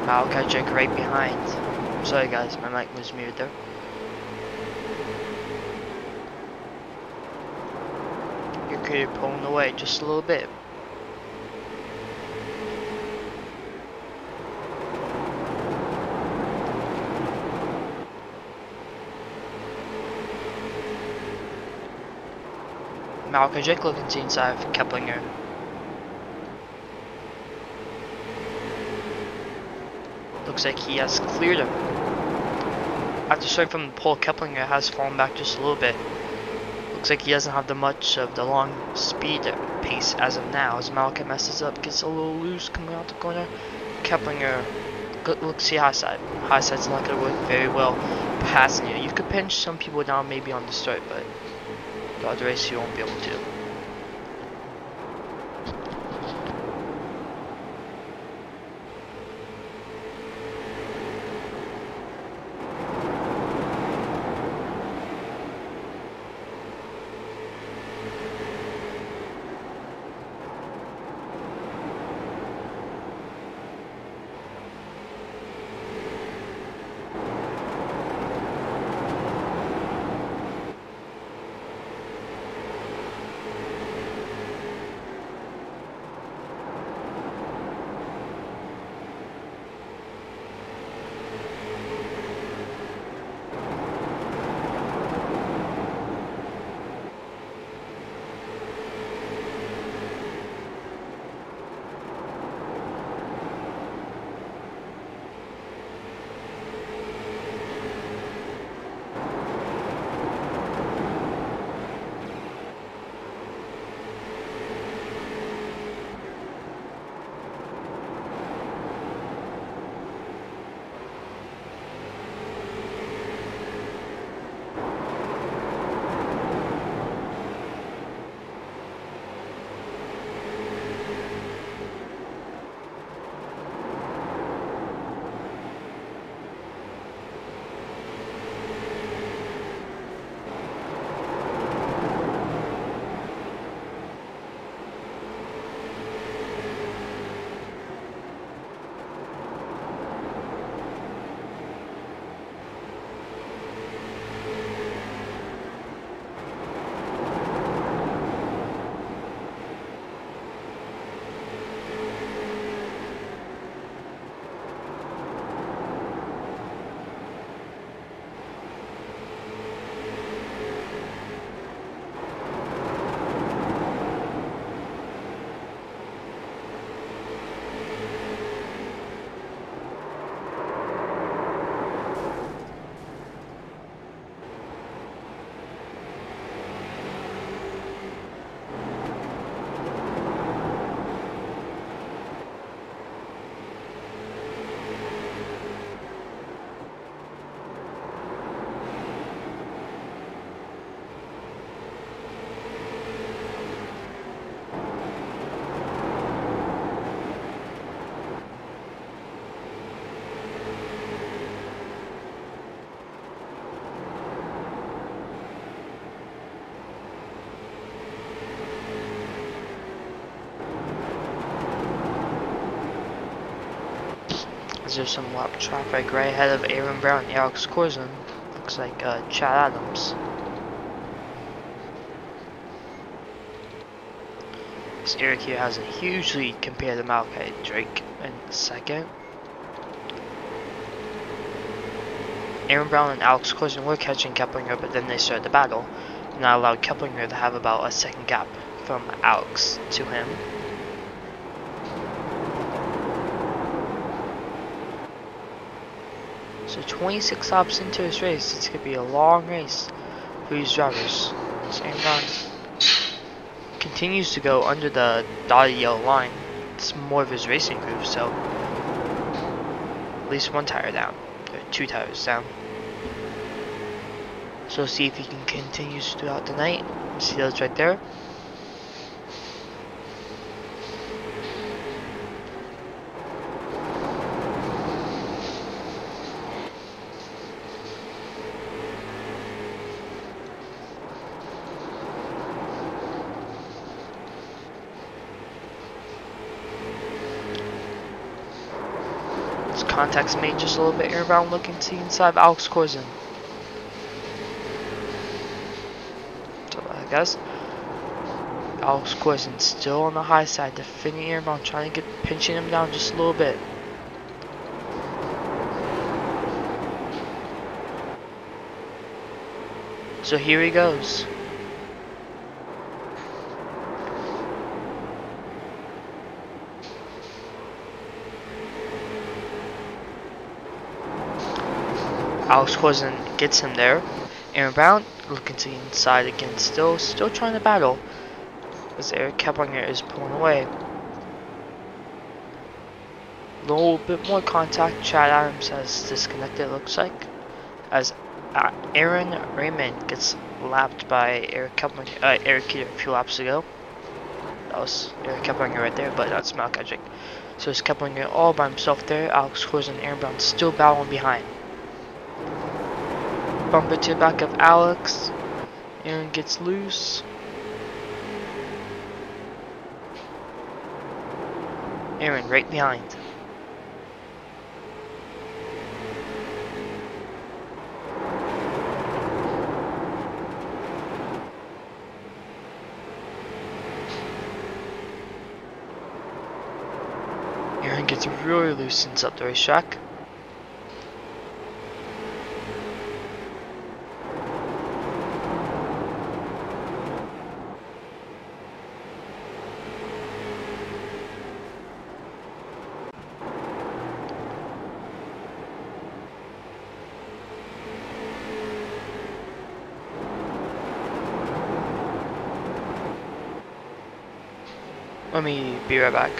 I'll catch Jake right behind. Sorry guys, my mic was muted there. You're pulling away just a little bit. Malcolm Jake looking to inside of Keplinger. Looks like he has cleared him. After starting from the pole, Keplinger has fallen back just a little bit. Looks like he doesn't have much of the long speed pace as of now. As Malcolm messes up, gets a little loose coming out the corner. Keplinger, looks see high side. High side's not going to work very well passing you. You could pinch some people down maybe on the start, but throughout the race you won't be able to. There's some lap traffic right ahead of Aaron Brown and Alex Corson. Looks like Chad Adams. This Eric here has a huge lead compared to Malachi Drake in second. Aaron Brown and Alex Corson were catching Keplinger, but then they started the battle, and that allowed Keplinger to have about a second gap from Alex to him. So 26 laps into this race, it's going to be a long race for these drivers. Aaron Brown continues to go under the dotted yellow line. It's more of his racing groove, so at least one tire down, or 2 tires down. So see if he can continue throughout the night. See those right there. contact's made just a little bit. Aaron Brown looking to the inside of Alex Corzin. So I guess Alex Corzin still on the high side, defending Aaron Brown, trying to get pinching him down just a little bit. So here he goes. Alex Corzin gets him there. Aaron Brown looking to the inside again, still trying to battle, as Eric Keplinger is pulling away. A little bit more contact. Chad Adams has disconnected, it looks like, as Aaron Raymond gets lapped by Eric Keplinger, Eric Keeter a few laps ago. That was Eric Keplinger right there, but that's Malkajic. So it's Keplinger all by himself there. Alex Corzin and Aaron Brown still battling behind. Bumper to the back of Alex. Aaron gets loose. Aaron right behind. Aaron gets really loose and up the racetrack. Let me be right back.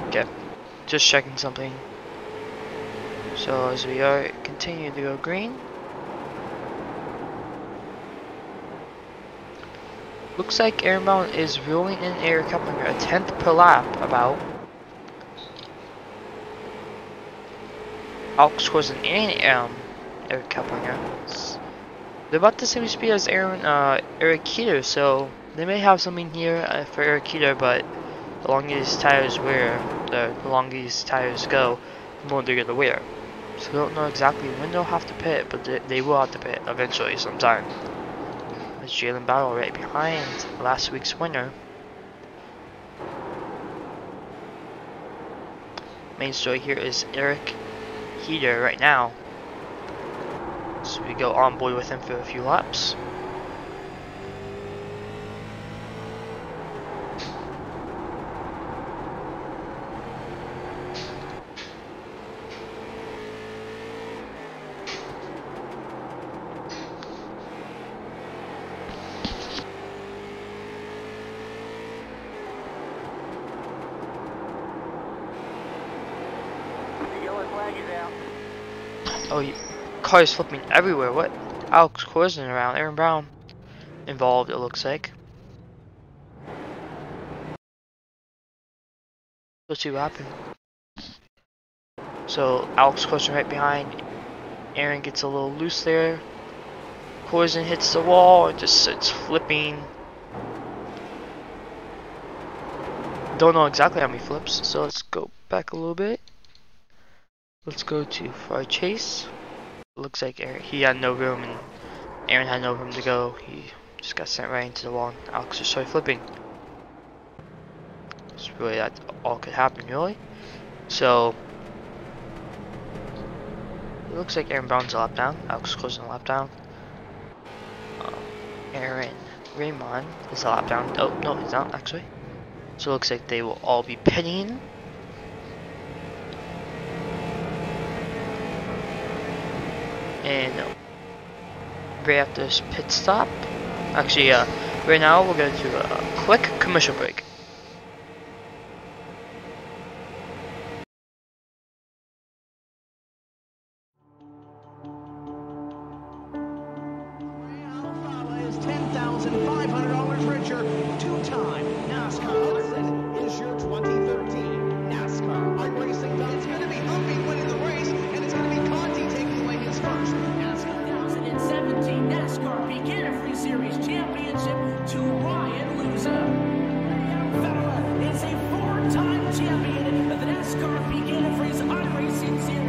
Okay, just checking something. So as we are continuing to go green, looks like Aaron Brown is rolling in Eric Keplinger a 10th per lap about. Alex Corzin and Eric Keplinger. They're about the same speed as Eric Keeter, so they may have something here for Eric Keeter, but the longer these tires wear, the longer these tires go, the more they're gonna wear. So I don't know exactly when they'll have to pit, but they will have to pit eventually sometime. There's Jalen Battle right behind last week's winner. Main story here is Eric Keeter right now. So we go on board with him for a few laps. Oh, cars flipping everywhere. What? Alex Corzin around. Aaron Brown involved, it looks like. Let's see what happened. So, Alex Corzin right behind. Aaron gets a little loose there. Corzin hits the wall. It just starts flipping. Don't know exactly how many flips. So, let's go back a little bit. Let's go to Far Chase. Looks like he had no room and Aaron had no room to go. He just got sent right into the wall and Alex just started flipping. It's really that all could happen, really. So it looks like Aaron Brown's a lap down. Alex Corzin a lap down. Aaron Raymond is a lap down. Oh no, he's not actually. So it looks like they will all be pitting. And right after this pit stop, actually, right now we're going to a quick commercial break. Is $10,500 richer, two-time NASCAR legend. Is your 2013 NASCAR iRacing done? It's going to be Humpy winning the race, and it's going to be Conti taking away his first NASCAR. champion of the NASCAR Beginner for his iRacing series.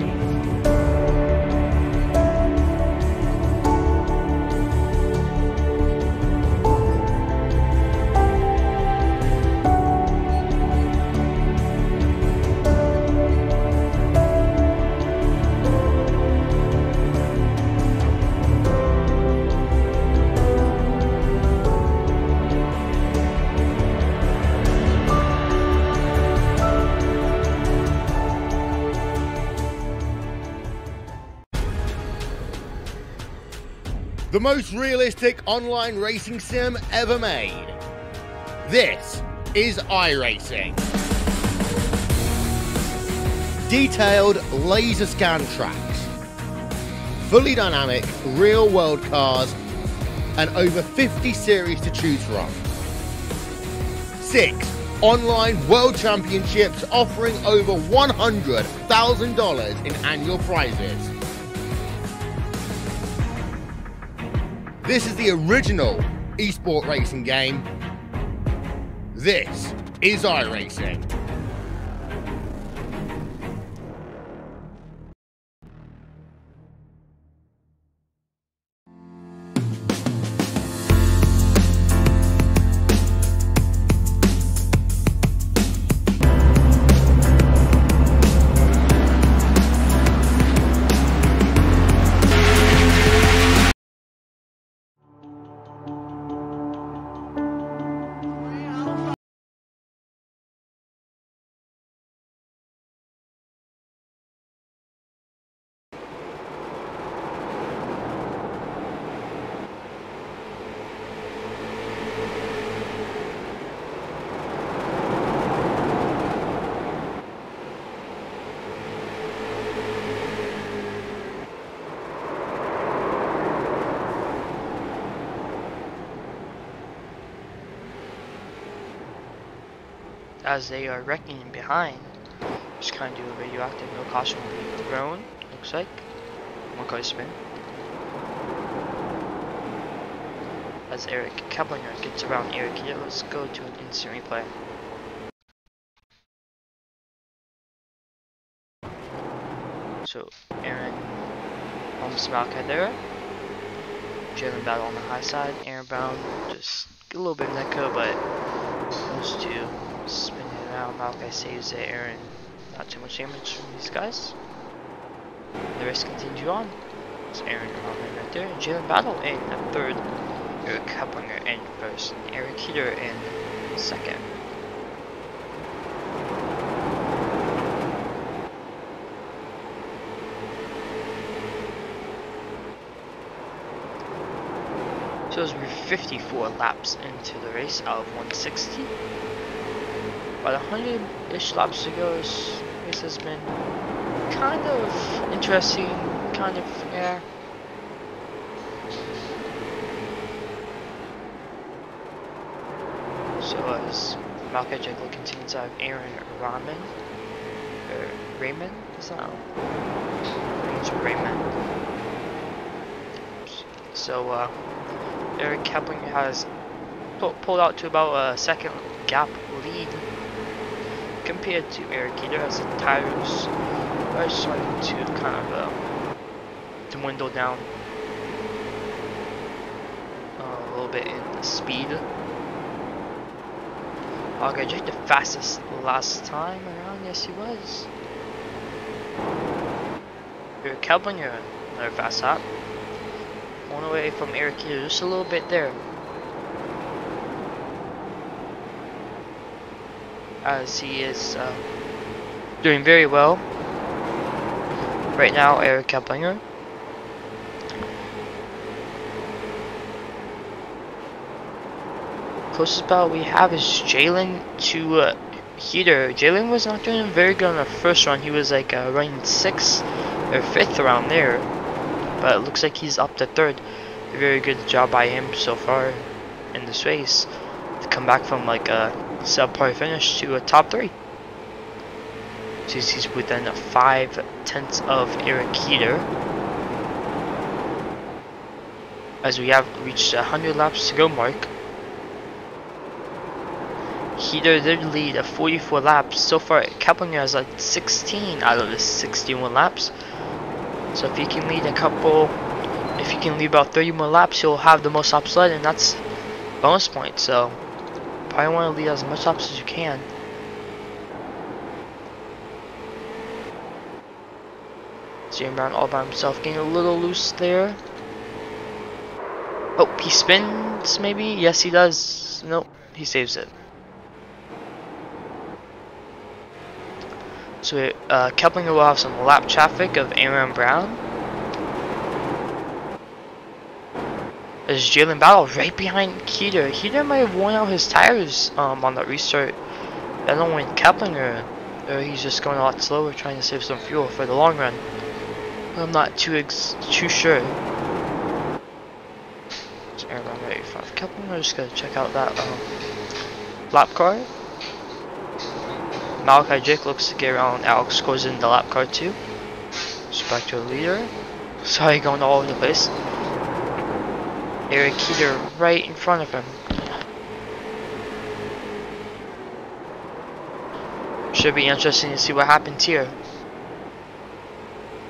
The most realistic online racing sim ever made. This is iRacing. Detailed laser scan tracks, fully dynamic real world cars, and over 50 series to choose from. 6 online world championships offering over $100,000 in annual prizes. This is the original esport racing game. This is iRacing. As they are wrecking behind, just kind of do a radioactive, no caution will be thrown, looks like. One car spin. As Eric Keplinger gets around Eric here, let's go to an instant replay. So, Aaron almost Malkai there. Jalen battle on the high side, Aaron Brown just a little bit of Neko, but those two spinning around. Malkai saves it. Aaron, not too much damage from these guys. The race continue on. So Aaron and Malkai right there. And Jalen battle in the third. Eric Keplinger in first. And Eric Heater in second. So as we're 54 laps into the race out of 160. About 100-ish laps to go. This race has been kind of interesting, kind of, yeah. So as Malkai Jekyll continues to have Aaron Raymond, is that? It's Raymond. So Eric Keplinger has pulled out to about a second gap lead compared to Eric Heater, as the tires are starting to kind of dwindle down a little bit in speed. Okay, Jake the fastest last time around, yes he was. Eric Keplinger, another fast lap. One away from Eric Heater, just a little bit there. As he is doing very well right now, Eric Keplinger. Closest battle we have is Jalen to Heater. Jalen was not doing very good on the first run. He was like running 6th or 5th around there, but it looks like he's up to 3rd. A very good job by him so far in this race to come back from like a subpar finish to a top 3. So he's within 5/10 of Eric Heater. As we have reached 100 laps to go mark. Heater did lead at 44 laps. So far, Keplinger has like 16 out of the 61 laps. So if he can lead about 30 more laps, he'll have the most laps led, and that's bonus points. So probably want to lead as much laps as you can. Steering around all by himself, getting a little loose there. Oh, he spins maybe? Yes, he does. Nope, he saves it. So Keplinger will have some lap traffic of Aaron Brown. There's Jalen Battle right behind Keeter. Keeter might have worn out his tires on that restart. I don't want Keplinger, or he's just going a lot slower, trying to save some fuel for the long run. I'm not too sure. So Aaron Brown right in front of Keplinger. Just gotta check out that lap car. Malachi Jake looks to get around. Alex goes in the lap car too. Just back to the leader. Sorry, going all over the place. Eric Keeter right in front of him. Should be interesting to see what happens here.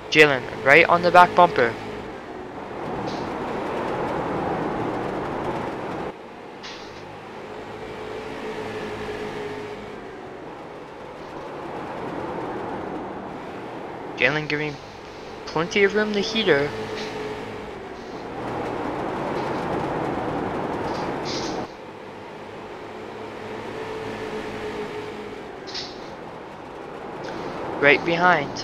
Jalen right on the back bumper. Jalen giving plenty of room to Heater. Right behind.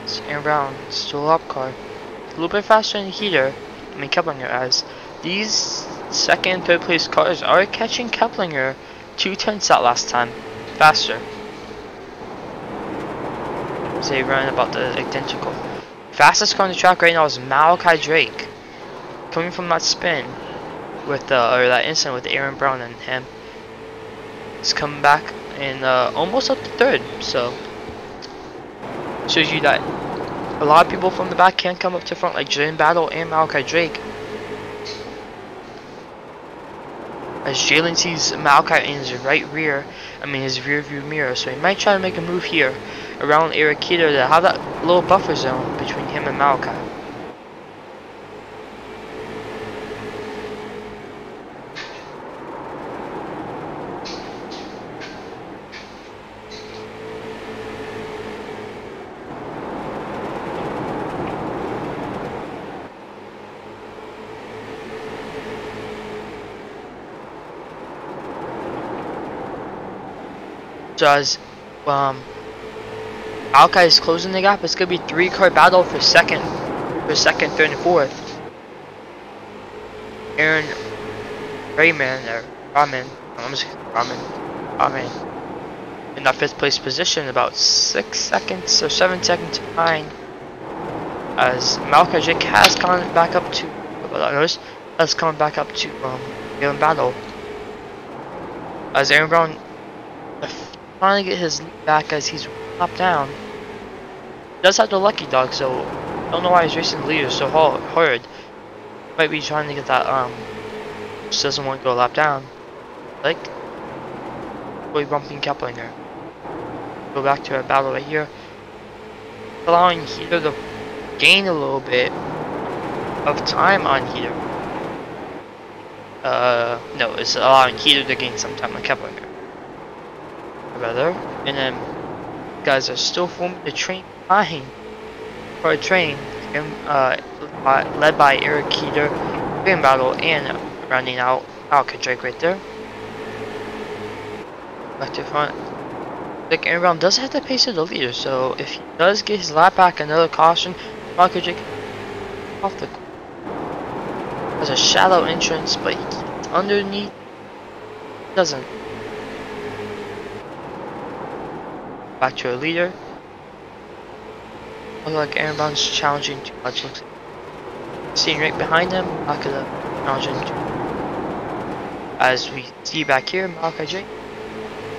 It's Aaron Brown, still up car. A little bit faster than Heater. I mean Keplinger, as these second and third place cars are catching Keplinger 2/10 that last time. Faster. So they run about the identical. Fastest car on the track right now is Malachi Drake. Coming from that spin with or that incident with Aaron Brown and him. He's coming back and almost up to third. So shows you that a lot of people from the back can't come up to front, like Jalen Battle and Malachi Drake. As Jalen sees Malachi in his right rear, his rear view mirror, so he might try to make a move here around Eric Keeter to have that little buffer zone between him and Malachi. So as Malachi is closing the gap, it's gonna be 3-car battle for second, third, and fourth. Aaron Raman in that 5th place position, about 6 seconds or 7 seconds behind. As Malachi Jake has gone back up to Aaron Battle. As Aaron Brown trying to get his lead back as he's top down. He does have the lucky dog, so I don't know why he's racing the leader so hard. Might be trying to get that just doesn't want to go a lap down. Like really bumping Keplinger. Go back to a battle right here. Allowing Heater to gain a little bit of time on Heater. No, it's allowing Heater to gain some time on Keplinger. Rather, and then guys are still forming the train behind for a train, led by Eric Keeter, Green Battle, and rounding out Malachi Drake right there. Back to front. Like Aaron Brown does have the pace of the leader, so if he does get his lap back, another caution, Malachi Drake off the course. There's a shallow entrance, but he gets underneath. Doesn't. Back to a leader. Looks like Aaron Brown's challenging too much. Looks sitting right behind him. Back of the challenging too. As we see back here, Malachi Jake.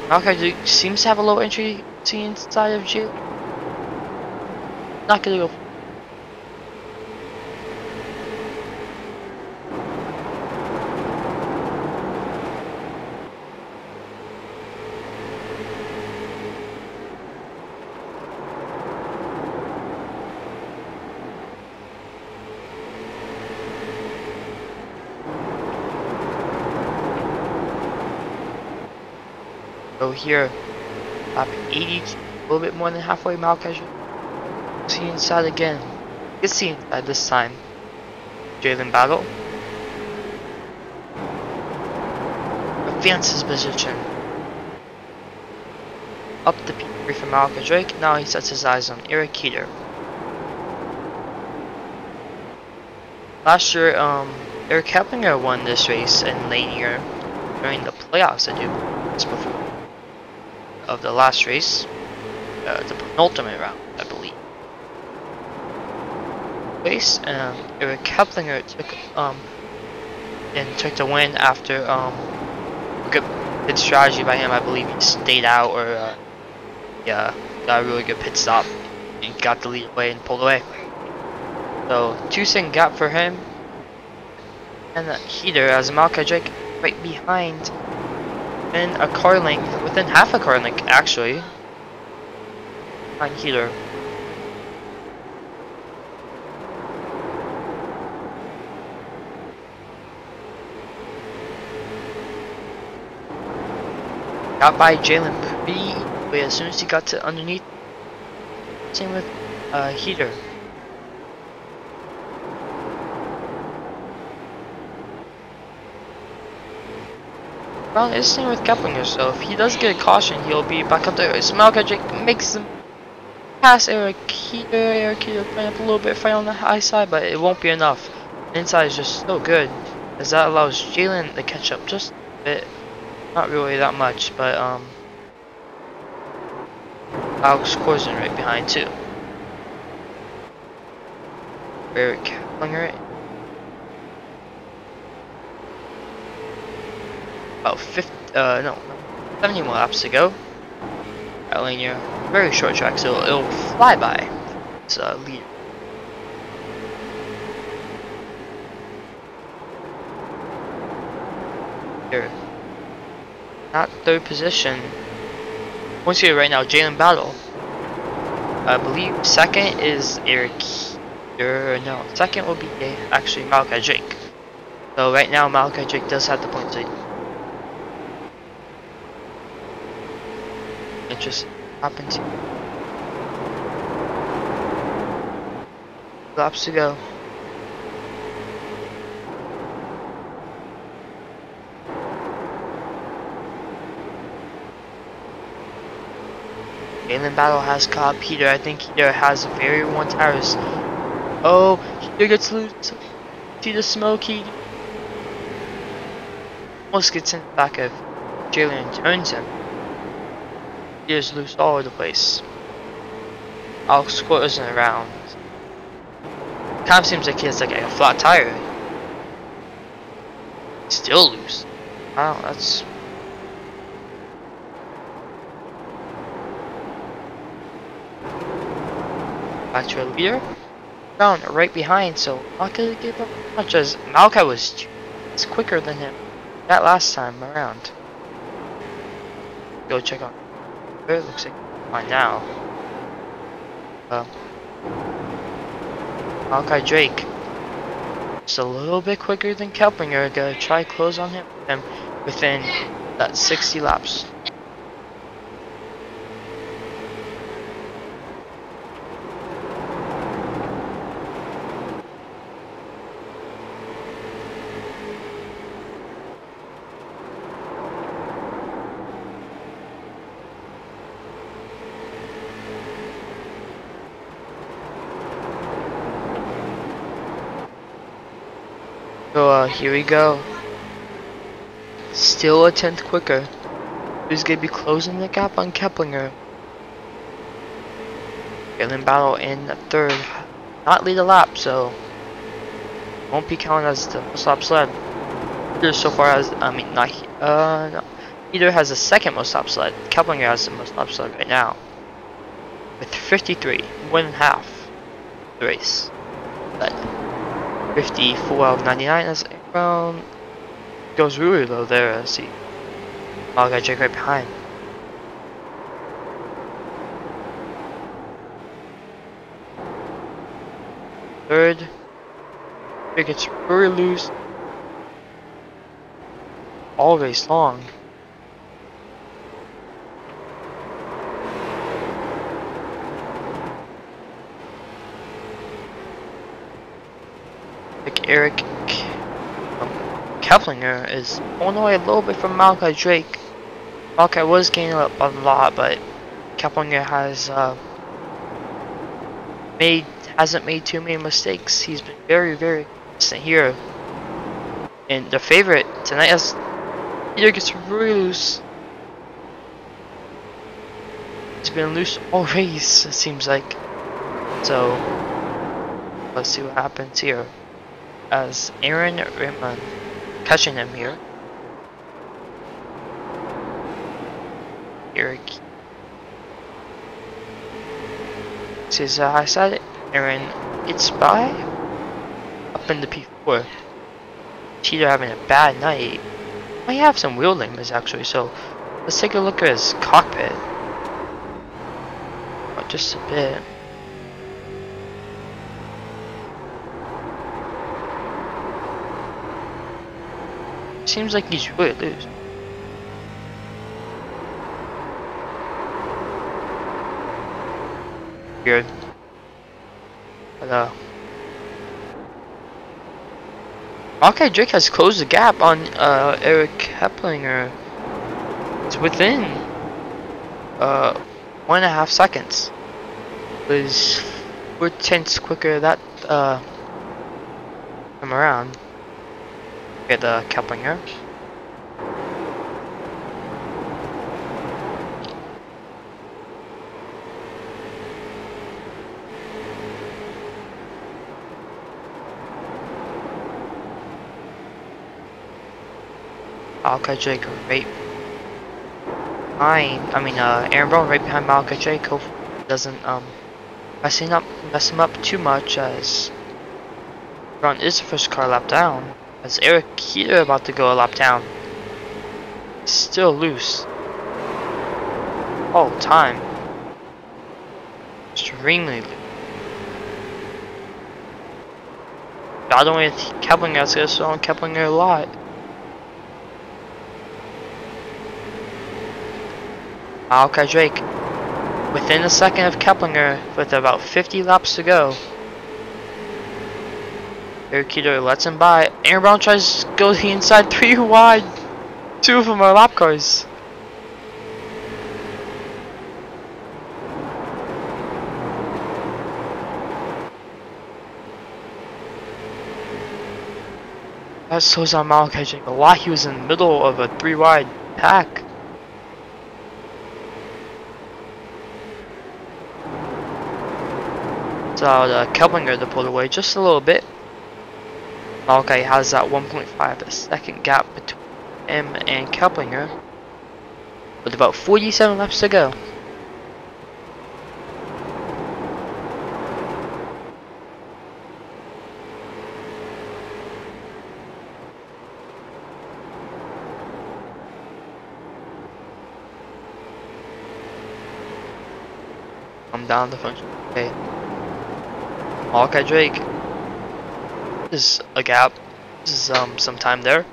Malachi Jake seems to have a low entry inside of Jake. Not gonna go. So here, lap 80, a little bit more than halfway. Malachi see inside again. You can see inside this time. Jalen Battle advances position. Up the P3 for Malachi Drake. Now he sets his eyes on Eric Keeter. Last year, Eric Keplinger won this race in Lainer during the playoffs. I do this before of the last race, the penultimate round, I believe. Race, and Eric Keplinger took the win after good strategy by him. I believe he stayed out, or yeah, got a really good pit stop and got the lead away and pulled away. So 2-second gap for him, and the Heater as Malachi Drake right behind, and a car length, within half a car length actually, behind Heater. Got by Jalen pretty as soon as he got to underneath. Same with Heater. Well, it's the same with Keplinger, so if he does get a caution, he'll be back up there. Malachi Drake makes him pass Eric Keeter. Eric Keeter playing up a little bit fight on the high side, but it won't be enough. Inside is just so good, as that allows Jalen to catch up just a bit. Not really that much, but Alex Corson right behind too. Eric Keplinger. About 70 more laps to go. Lainer, very short track, so it'll fly by. It's lead. Here, not third position. Once here right now, Jalen Battle. I believe second is Eric. No, second will be actually Malachi Drake. So right now, Malachi Drake does have the points lead. It just happens. Laps to go. Jalen Battle has caught Peter. I think Peter has very one tires. Oh, Peter gets loose. See the smoke. He almost gets in the back of Jalen and turns him. Peter's loose all over the place. Alex Scott isn't around. Kind of seems like he has like a flat tire. Still loose. Wow, that's. Back to a leader. Down right behind, so not gonna give up much as Malachi was quicker than him that last time around. Go check out. It looks like fine now. Malachi Drake just a little bit quicker than Keplinger. Gonna try close on him within that 60 laps. So here we go. Still a tenth quicker. Who's gonna be closing the gap on Keplinger? Jalen Battle in the third. Not lead a lap, so won't be counted as the most laps led. Peter so far has, no. Peter has the second most laps led. Keplinger has the most laps led right now, with 53, more than half the race. But 54 out of 99 as around goes really low there. See, Malachi Drake right behind. Third, it gets very loose all race long. Eric Keplinger is pulling away a little bit from Malachi Drake. Malachi was gaining up a lot, but Keplinger hasn't made too many mistakes. He's been very, very consistent here. And the favorite tonight, as Peter gets really loose. He's been loose all race, it seems like. So let's see what happens here. As Aaron Raymond catching him here. Eric says I said Aaron gets by up in the P4. Cheater having a bad night. Might have some wheel limits actually, so let's take a look at his cockpit. Oh, just a bit. Seems like he's really loose. Weird. But okay, Drake has closed the gap on Eric Keplinger. It's within 1.5 seconds. It was 4/10 quicker that time around. Get the Keplinger. Malachi Drake right behind. Aaron Brown right behind Malachi Drake. Hopefully doesn't mess him up too much, as Brown is the first car lap down. As Eric here about to go a lap down. Still loose. All time. Extremely loose. Battling with Keplinger, that's gonna slow on Keplinger a lot. Malachi Drake within a second of Keplinger with about 50 laps to go. Eric Keeler lets him by. Aaron Brown tries to go the inside 3 wide. 2 of them are lap cars. That slows down Malachi Drake a lot. He was in the middle of a 3 wide pack. So the Keplinger to pull away just a little bit. Malachi has that 1.5 second gap between him and Keplinger, with about 47 laps to go. I'm down the function. Okay. Malachi Drake. This is a gap. This is some time there.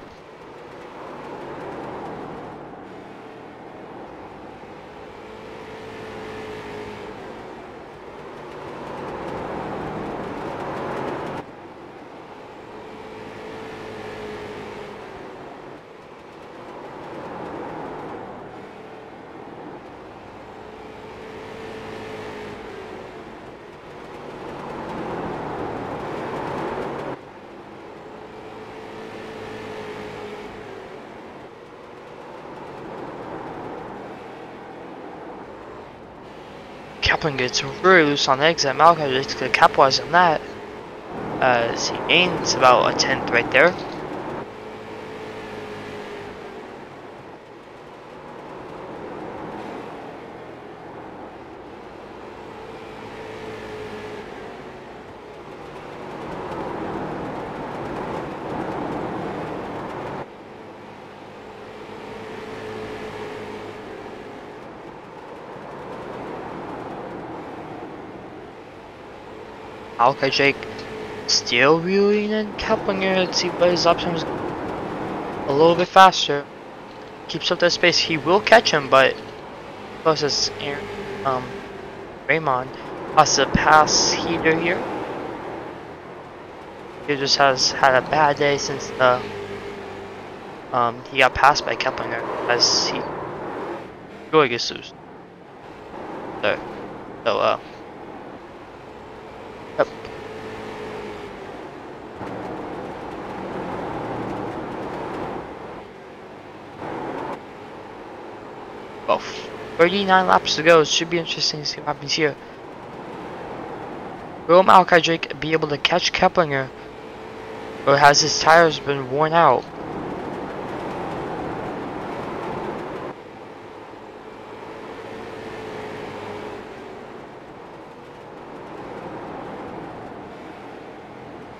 Keplinger gets really loose on the exit. Malachi Drake's gonna capitalize on that, as he gains about a 10th right there. Malachi Drake still reeling in Keplinger. Let's see what his options a little bit faster. Keeps up that space. He will catch him, but close as Aaron Raymond has to pass Heater here. He just has had a bad day since the he got passed by Keplinger as he really gets loose there. So yep. Well, 39 laps to go. It should be interesting to see what happens here. Will Malachi Drake be able to catch Keplinger, or has his tires been worn out?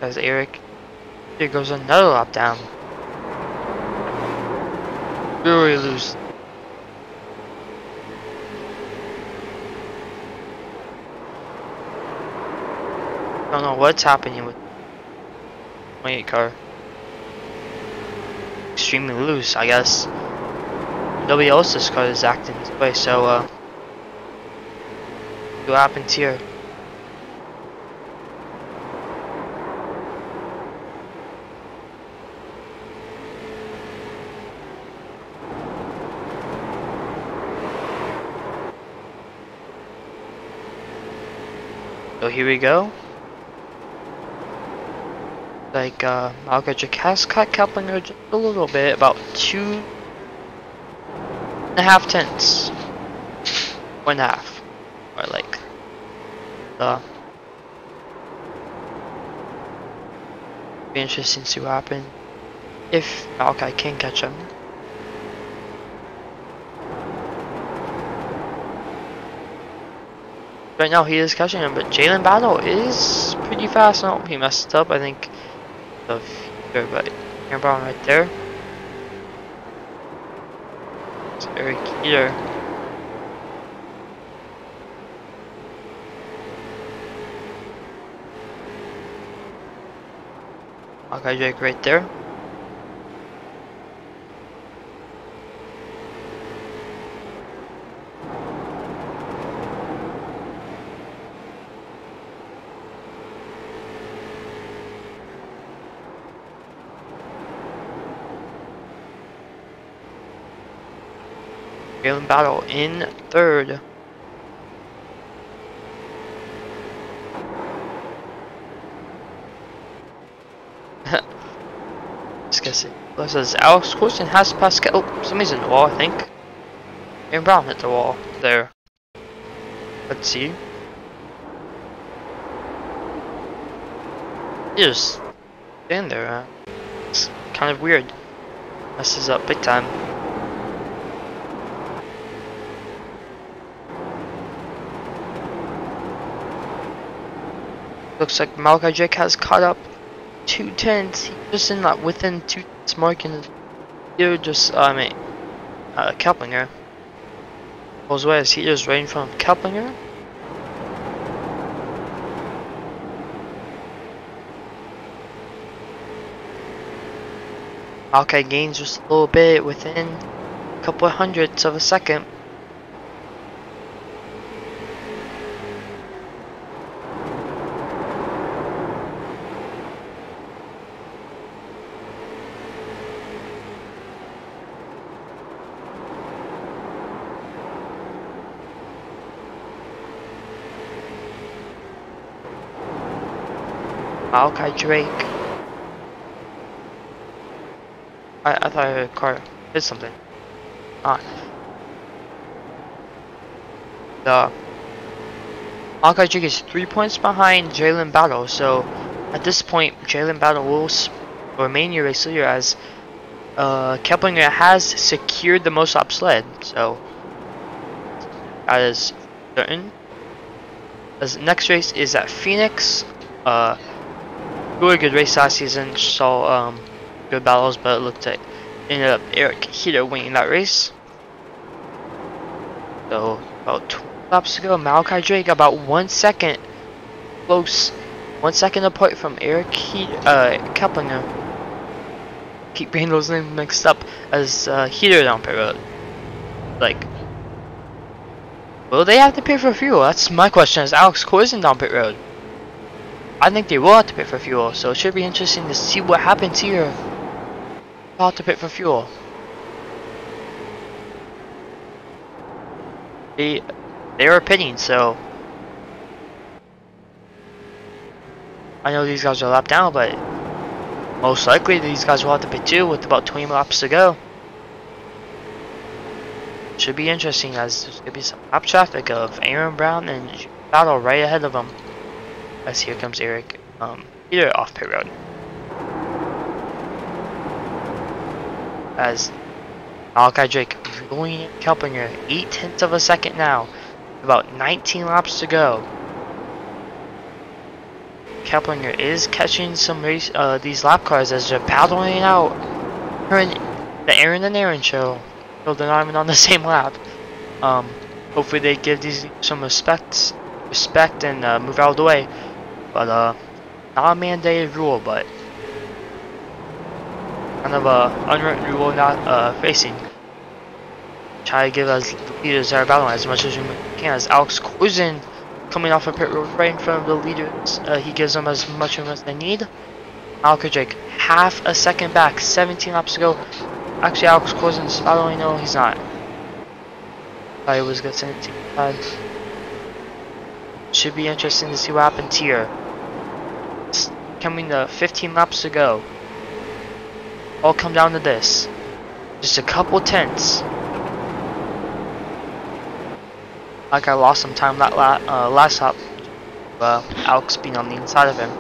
As Eric, here goes another lap down. Really loose. Don't know what's happening with 28 car. Extremely loose, I guess. Nobody else's car is acting this way, so see what happens here. So here we go. Like Malachi Drake has cut Keplinger just a little bit, about 2.5 tenths. 1.5. Or like be interesting to see what happens if Malachi can catch him. Right now he is catching him, but Jalen Battle is pretty fast. Oh, he messed up, I think. Of here, but Aaron Brown right there. It's Eric here. Malachi Drake right there. Jalen Battle in third. Let's guess it. This is Alex Corson has passed. Oh, somebody's in the wall, I think. Aaron Brown hit the wall there. Let's see. He just stand there. It's kind of weird. Messes up big time. Looks like Malachi Drake has caught up 2 tenths. He's just in that within 2 tenths mark, and here just Keplinger goes away as he is right in front of Keplinger. Malachi gains just a little bit within a couple of hundredths of a second. Malachi Drake. I thought a car did something. The Malachi Drake is 3 points behind Jalen Battle, so at this point Jalen Battle will remain your race leader as Keplinger has secured the most laps led, so that is certain. As next race is at Phoenix. Really good race last season, saw good battles, but it looked like ended up Eric Heater winning that race. So about 2 laps to go. Malachi Drake about 1 second close, 1 second apart from Eric Keplinger. Keep getting those names mixed up as Heater down pit road. Like, will they have to pay for fuel? That's my question. As Alex Corson down pit road, I think they will have to pit for fuel, so it should be interesting to see what happens here. They'll have to pit for fuel. They were pitting, so I know these guys are a lap down, but most likely these guys will have to pit too with about 20 laps to go. Should be interesting as there's gonna be some lap traffic of Aaron Brown and Battle right ahead of him. As here comes Eric Peter off pit road. As Malachi Drake ruining Kelpinger 0.8 of a second now. About 19 laps to go. Kelpinger is catching some race these lap cars as they're battling out. The Aaron and Aaron show. So they're not even on the same lap. Hopefully they give these some respect and move out of the way. But not a mandated rule, but kind of a unwritten rule not facing. Try to give us the leaders that are battling as much as we can. As Alex Corzin coming off a pit road right in front of the leaders, he gives them as much room as they need. Malachi Drake half a second back, 17 laps to go. Actually, Alex Corzin's battling. No, he's not. I was good 17. Should be interesting to see what happens here. It's coming to 15 laps to go. All come down to this. Just a couple tenths. Like I lost some time that last lap. Alex being on the inside of him.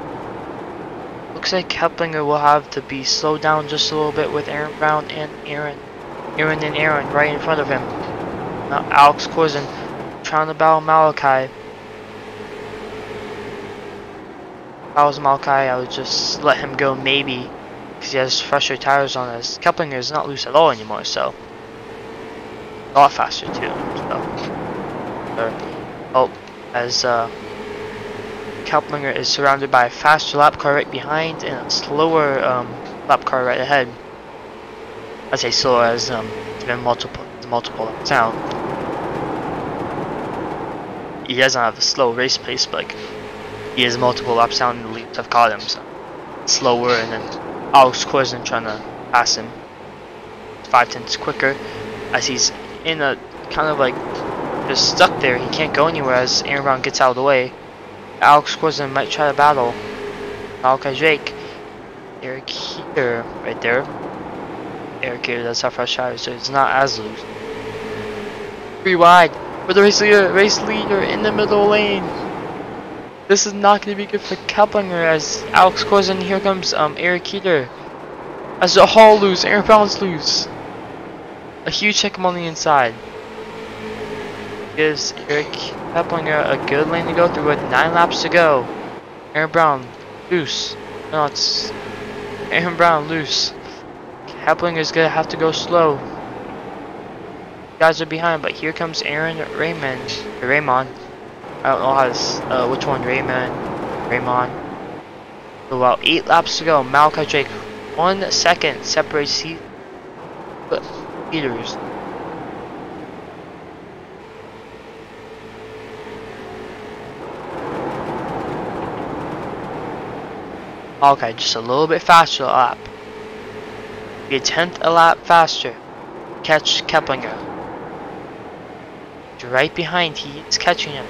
Looks like Keplinger will have to be slowed down just a little bit with Aaron Brown and Aaron right in front of him. Now Alex Corzin trying to battle Malachi. If I was Malachi, I would just let him go maybe, because he has fresher tires on us. Keplinger is not loose at all anymore, so a lot faster too. So. Oh, as Keplinger is surrounded by a faster lap car right behind and a slower lap car right ahead. I say slower as it's been multiple laps down. He doesn't have a slow race pace, but like, he has multiple laps down and the leads have caught him, so slower, and then Alex Corzin trying to pass him 5 tenths quicker as he's in a kind of like just stuck there. He can't go anywhere as Aaron Brown gets out of the way. Alex Corzin might try to battle Malachi Drake. Eric here, right there. Eric here does have fresh tires, so it's not as loose. 3 wide for the race leader in the middle lane. This is not going to be good for Keplinger as Alex Corzin. Here comes Eric Keeter. As the Hall loose, Aaron Brown's loose. A huge check him on the inside. Gives Eric Keplinger a good lane to go through with 9 laps to go. Aaron Brown loose. No, it's Aaron Brown loose. Keplinger's gonna have to go slow. You guys are behind, but here comes Aaron Raymond. I don't know how to which one, Raymond. So about 8 laps to go. Malachi Drake 1 second separates leaders. Okay, just a little bit faster a lap. Be a 10th a lap faster. Catch Keplinger. Right behind, he is catching him.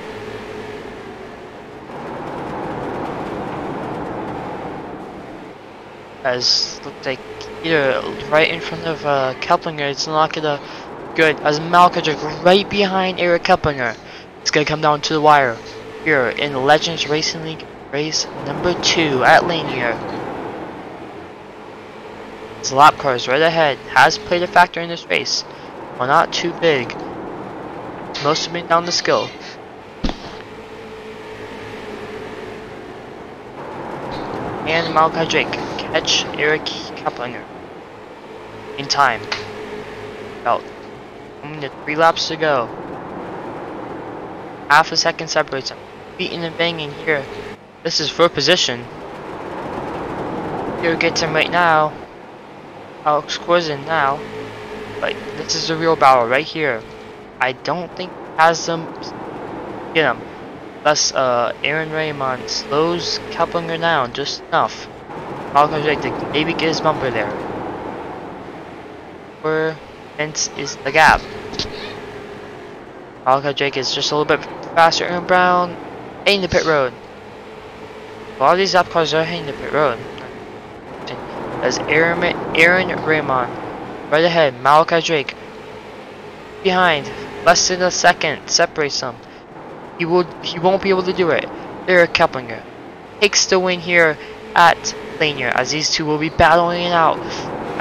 As looks like either right in front of Keplinger, it's not gonna good. As Malachi right behind Eric Keplinger. It's gonna come down to the wire here in the Legends Racing League race number 2 at Lainer. His lap car is right ahead. Has played a factor in this race, but not too big. Most of it down to skill. And Malachi Drake catch Eric Keplinger in time. About 3 laps to go. Half a second separates them. Beating and banging here. This is for position. Here gets him right now. Alex Corzin now. But this is the real battle right here. I don't think he has them get him. Thus, Aaron Raymond slows Keplinger down just enough. Malachi Drake to maybe get his bumper there. Where hence is the gap. Malachi Drake is just a little bit faster. Aaron Brown hitting the pit road. A lot of these lap cars are hitting the pit road. As Aaron Raymond right ahead. Malachi Drake behind. Less than a second separates them. He won't be able to do it. Eric Keplinger takes the win here at Lainer, as these two will be battling it out,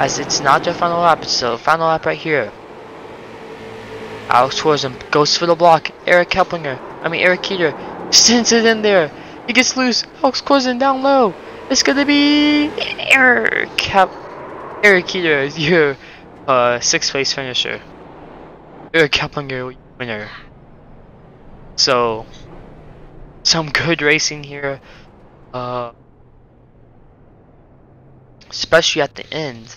as it's not their final lap, it's the final lap right here. Alex Torsen goes for the block. Eric Keeter sends it in there. He gets loose. Alex Torsen down low. It's gonna be Eric Keeter is your 6th place finisher. Eric Keplinger winner. So, some good racing here, especially at the end.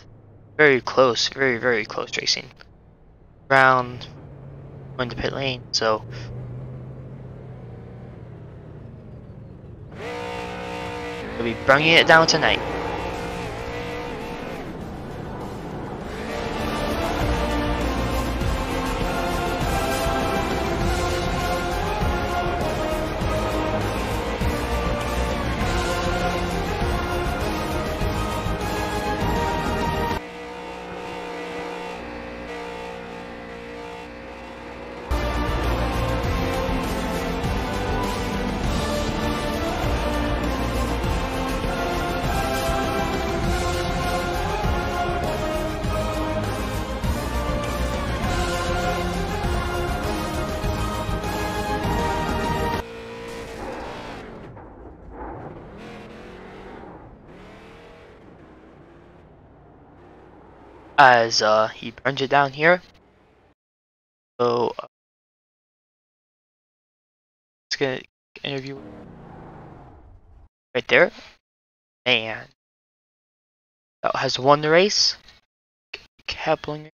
Very close, very close racing. Brown going to pit lane, so we'll be bringing it down tonight. As he burns it down here. So let's get an interview right there, and that has won the race. Keplinger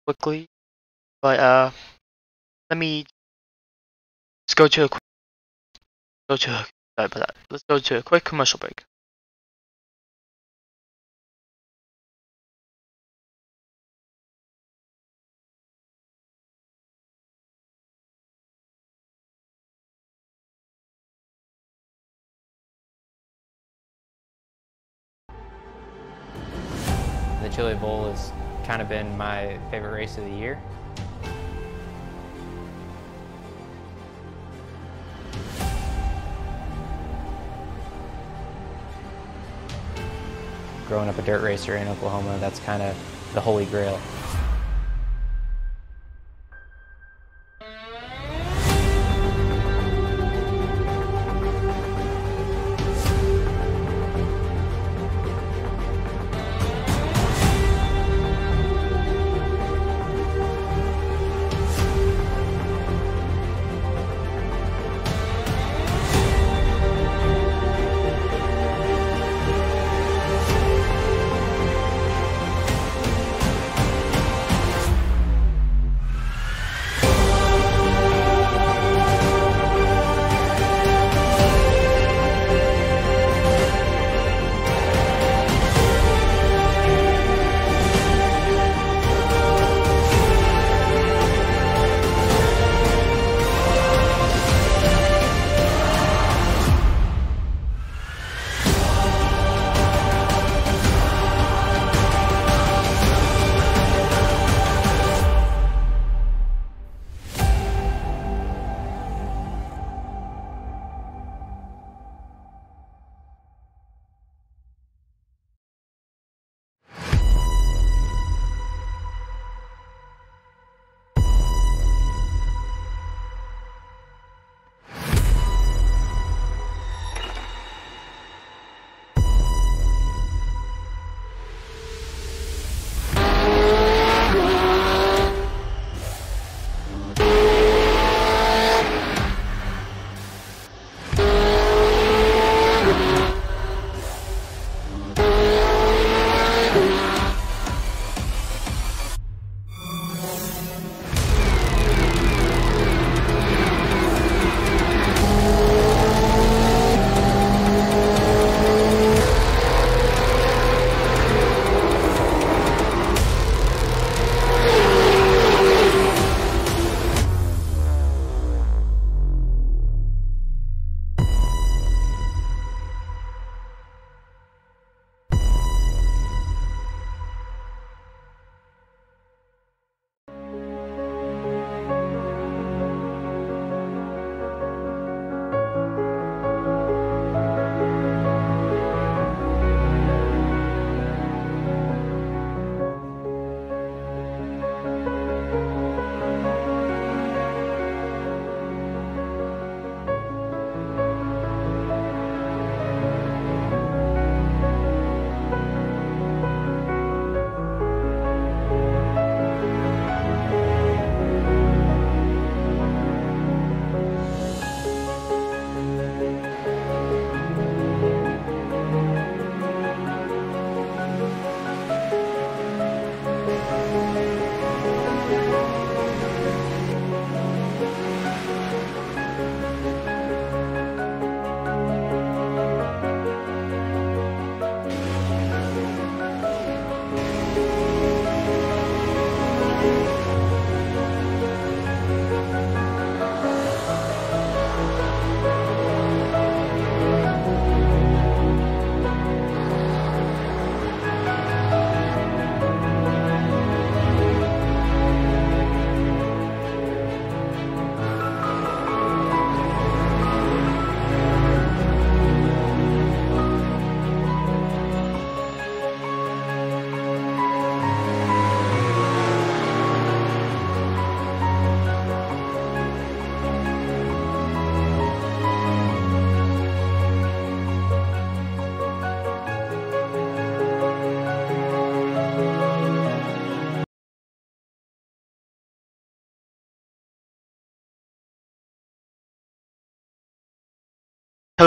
quickly, but let me let's go to a quick let's go to a quick commercial break. The Chili Bowl has kind of been my favorite race of the year. Growing up a dirt racer in Oklahoma, that's kind of the holy grail.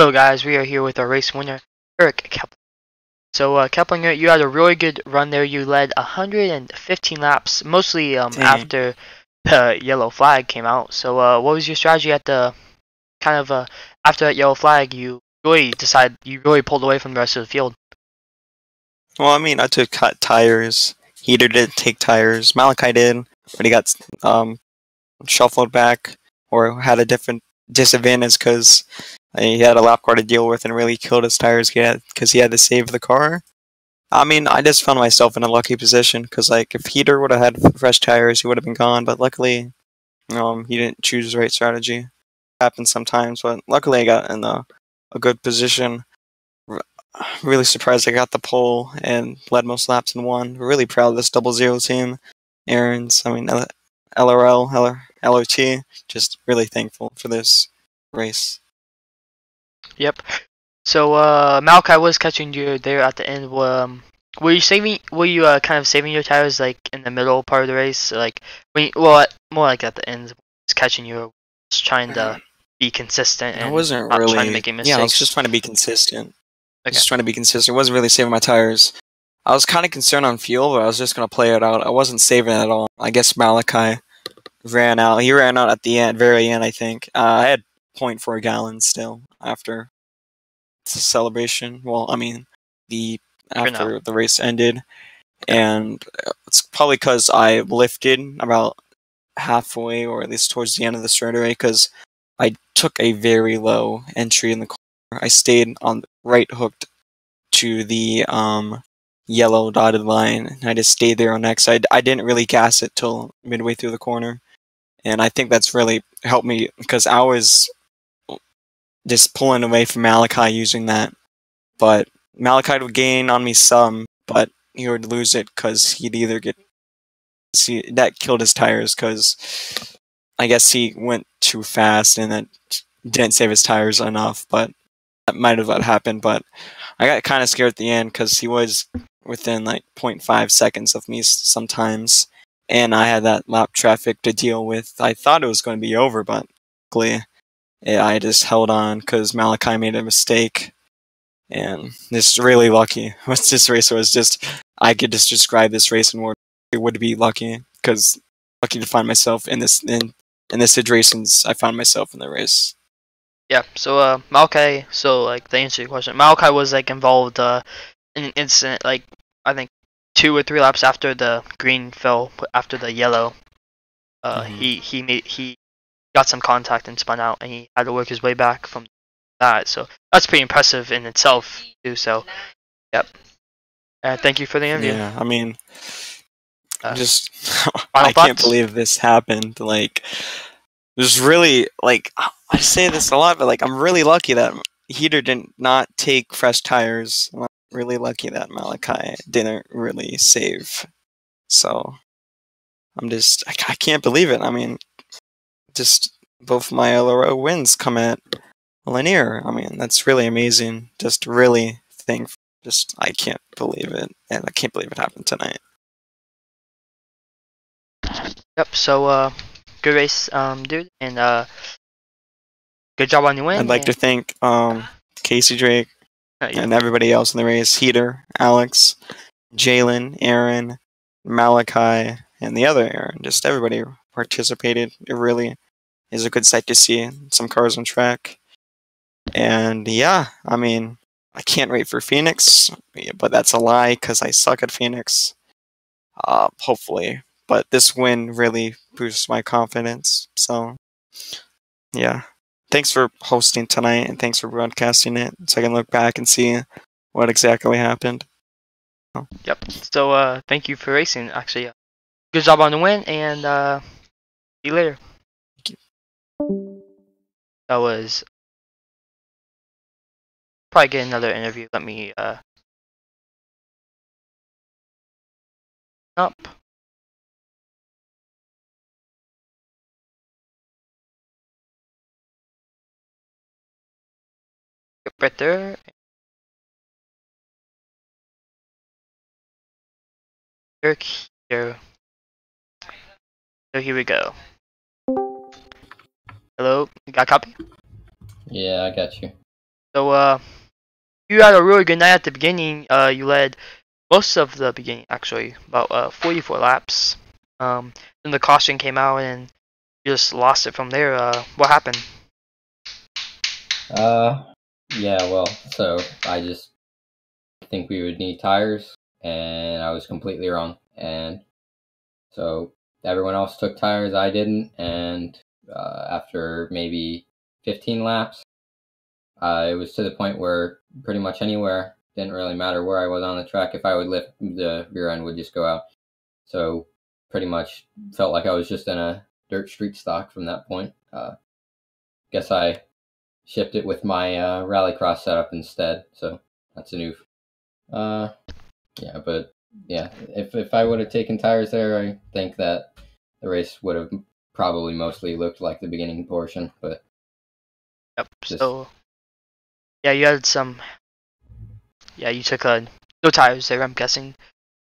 Hello guys, we are here with our race winner, Eric Kepler. So Keplinger, you had a really good run there. You led 115 laps, mostly after the yellow flag came out. So what was your strategy at the after that yellow flag? You really pulled away from the rest of the field. Well, I mean, I took tires. Heater didn't take tires. Malachi did, but he got shuffled back or had a different disadvantage because he had a lap car to deal with and really killed his tires because he had to save the car. I mean, I just found myself in a lucky position because, like, if Heater would have had fresh tires, he would have been gone. But luckily, he didn't choose the right strategy. Happens sometimes, but luckily I got in a good position. Really surprised I got the pole and led most laps and won. Really proud of this 00 team. Aaron's, I mean, LRL, LRT. Just really thankful for this race. Yep. So Malachi was catching you there at the end. Were you saving? Were you kind of saving your tires like in the middle part of the race, like more like at the end, was catching you, just trying to be consistent and I wasn't not really trying to make any mistakes. Yeah, I was just trying to be consistent. Okay. Just trying to be consistent. Wasn't really saving my tires. I was kind of concerned on fuel, but I was just gonna play it out. I wasn't saving it at all. I guess Malachi ran out. He ran out at the end, very end, I think. I had 0.4 gallons still after the celebration. Well, I mean, after the race ended, and it's probably because I lifted about halfway, or at least towards the end of the straightaway, because I took a very low entry in the corner. I stayed on the right hooked to the yellow dotted line, and I just stayed there on next. I didn't really gas it till midway through the corner, and I think that's really helped me because I was just pulling away from Malachi using that. But Malachi would gain on me some, but he would lose it because he'd either that killed his tires because I guess he went too fast and then didn't save his tires enough, but that might have happened. But I got kind of scared at the end because he was within like 0.5 seconds of me sometimes, and I had that lap traffic to deal with. I thought it was going to be over, but luckily I just held on because Malachi made a mistake, and just really lucky. This race was just, I could just describe this race in more. It would be lucky because lucky to find myself in this situations I found myself in the race. Yeah. So Malachi. So like to answer your question, Malachi was like involved in an incident like I think 2 or 3 laps after the green fell after the yellow. He got some contact and spun out, and he had to work his way back from that. So that's pretty impressive in itself too. So, yep. Thank you for the interview. Yeah, I mean, just final I can't thoughts? believe this happened. Like, there's really like I say this a lot, but like I'm really lucky that Heater did not take fresh tires. I'm really lucky that Malachi didn't really save. So I can't believe it. I mean, just both my LRO wins come at Lainer. I mean, that's really amazing. Just really thankful. Just I can't believe it, and I can't believe it happened tonight. Yep. So good race, dude, and good job on your win. I'd like to thank Casey Drake Yeah. and everybody else in the race: Heater, Alex, Jalen, Aaron, Malachi, and the other Aaron. Just everybody who participated. It really is a good sight to see. Some cars on track. And yeah, I mean, I can't wait for Phoenix, but that's a lie because I suck at Phoenix. Hopefully. But this win really boosts my confidence. So, yeah. Thanks for hosting tonight, and thanks for broadcasting it so I can look back and see what exactly happened. Yep. So thank you for racing. Actually, good job on the win, and see you later. Thank you. That was probably get another interview. Let me up. Yep, right there. Eric here. So here we go. Hello, you got a copy? Yeah, I got you. So you had a really good night at the beginning. You led most of the beginning actually, about 44 laps. Then the caution came out and you just lost it from there. What happened? Uh, yeah, well, so I just think we would need tires, and I was completely wrong. And so everyone else took tires, I didn't. And after maybe 15 laps, it was to the point where pretty much anywhere didn't really matter where I was on the track. If I would lift, the rear end would just go out. So pretty much felt like I was just in a dirt street stock from that point. Guess I shipped it with my rallycross setup instead. So that's a new. Uh, yeah, but yeah, if I would have taken tires there, I think that the race would have probably mostly looked like the beginning portion. But Yep. just So yeah, you had some. Yeah, you took no tires there. I'm guessing.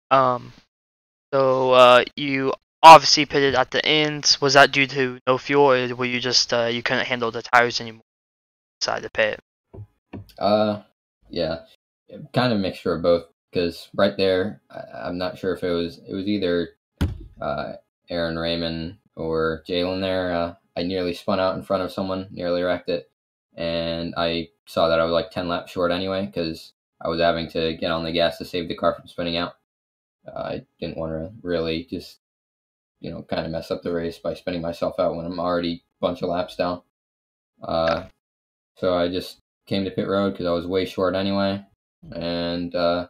Um. So you obviously pitted at the end. Was that due to no fuel, or were you just you couldn't handle the tires anymore inside the pit? yeah, kind of mixture of both. Because right there, I'm not sure if it was either uh, Aaron Raymond or Jalen there. I nearly spun out in front of someone, nearly wrecked it, and I saw that I was like 10 laps short anyway because I was having to get on the gas to save the car from spinning out. I didn't want to really just kind of mess up the race by spinning myself out when I'm already a bunch of laps down. So I just came to pit road because I was way short anyway, and that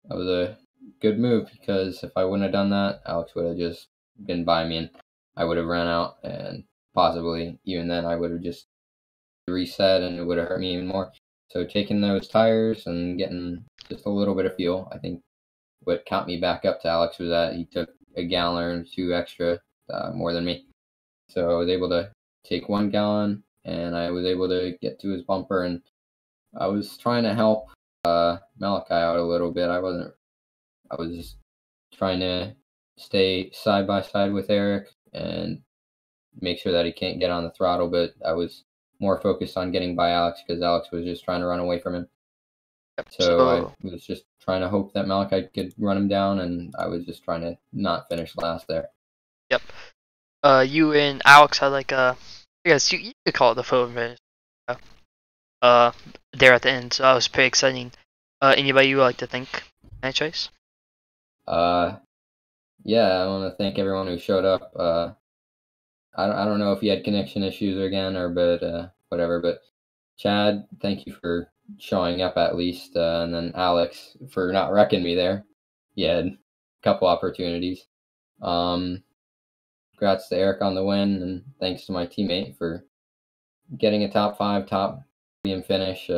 was a good move because if I wouldn't have done that, Alex would have just been by me and I would have ran out, and possibly even then I would have just reset and it would have hurt me even more. So taking those tires and getting just a little bit of fuel, I think what caught me back up to Alex was that he took a gallon or two extra more than me. So I was able to take 1 gallon and I was able to get to his bumper, and I was trying to help Malachi out a little bit. I was just trying to stay side by side with Eric and make sure that he can't get on the throttle, but I was more focused on getting by Alex because Alex was just trying to run away from him. So I was just trying to hope that Malachi could run him down, and I was just trying to not finish last there. Yep. You and Alex had like I guess you could call it the photo finish. Uh, there at the end, so that was pretty exciting. Anybody you would like to thank? Any choice? Yeah, I want to thank everyone who showed up. I don't know if you had connection issues again but whatever. But Chad, thank you for showing up at least, and then Alex for not wrecking me there. You had a couple opportunities. Congrats to Eric on the win, and thanks to my teammate for getting a top 5, top podium finish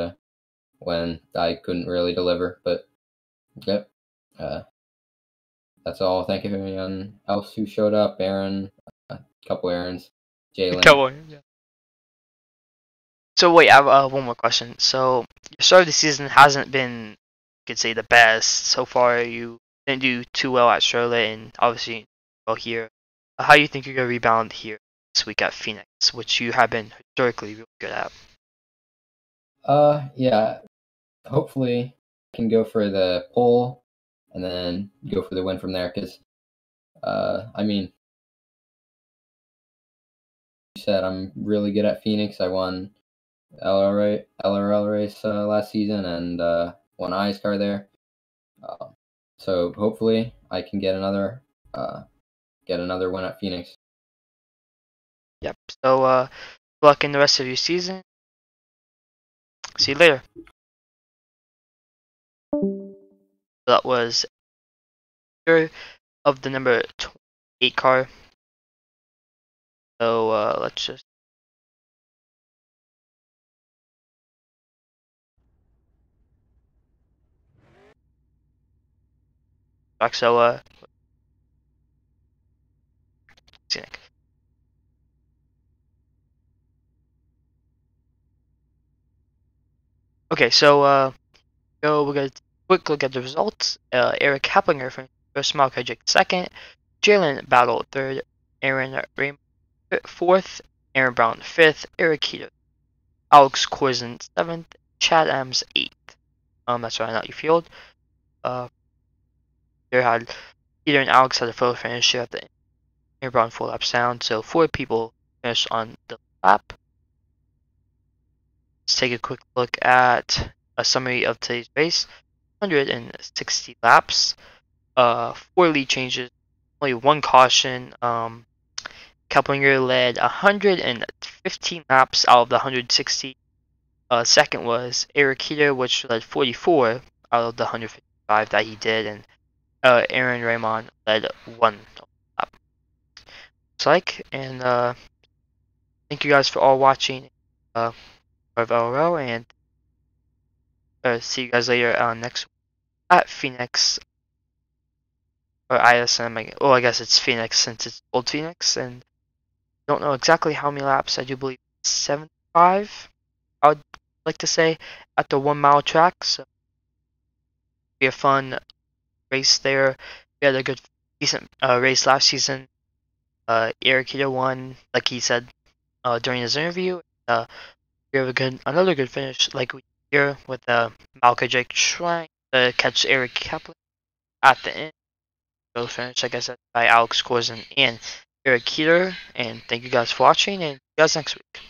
when I couldn't really deliver. But yep, that's all. Thank you to everyone else who showed up. Aaron, a couple Aarons, Jalen. Come on. Yeah. So wait, I have one more question. So your start of the season hasn't been, you could say, the best so far. You didn't do too well at Charlotte, and obviously well here. How do you think you're gonna rebound here this week at Phoenix, which you have been historically really good at? Yeah. Hopefully, I can go for the pole and then go for the win from there. Because, I mean, you said I'm really good at Phoenix. I won LRL race last season and won ISCAR there. So hopefully, I can get another win at Phoenix. Yep. So good luck in the rest of your season. See you later. That was of the number 28 car. So let's just back. So scenic. Okay, so we're gonna quick look at the results. Eric Haplinger from first, Malachi Jake second, Jalen Battle third, Aaron Raymond fourth, Aaron Brown fifth, Eric Heater, Alex Corson seventh, Chad M's 8th. That's rounding out your field. There had Peter and Alex had a photo finish here at the end, brought 4 laps down, so 4 people finished on the lap. Let's take a quick look at a summary of today's race. 160 laps, 4 lead changes, only 1 caution. Keplinger led 115 laps out of the 160. Second was Eric Keeter, which led 44 out of the 155 that he did, and Aaron Raymond led 1 lap. Looks like, and thank you guys for all watching of LRO, and see you guys later next week at Phoenix or ISM. Well, I guess it's Phoenix since it's Old Phoenix, and don't know exactly how many laps. I do believe 75. I would like to say at the 1 mile track. So be a fun race there. We had a good, decent race last season. Eric Keeter won, like he said during his interview. We have another good finish, like we here with Malka Jake trying to catch Eric Kaplan at the end. So finish, like I said, by Alex Corson and Eric Keeter. And thank you guys for watching, and see you guys next week.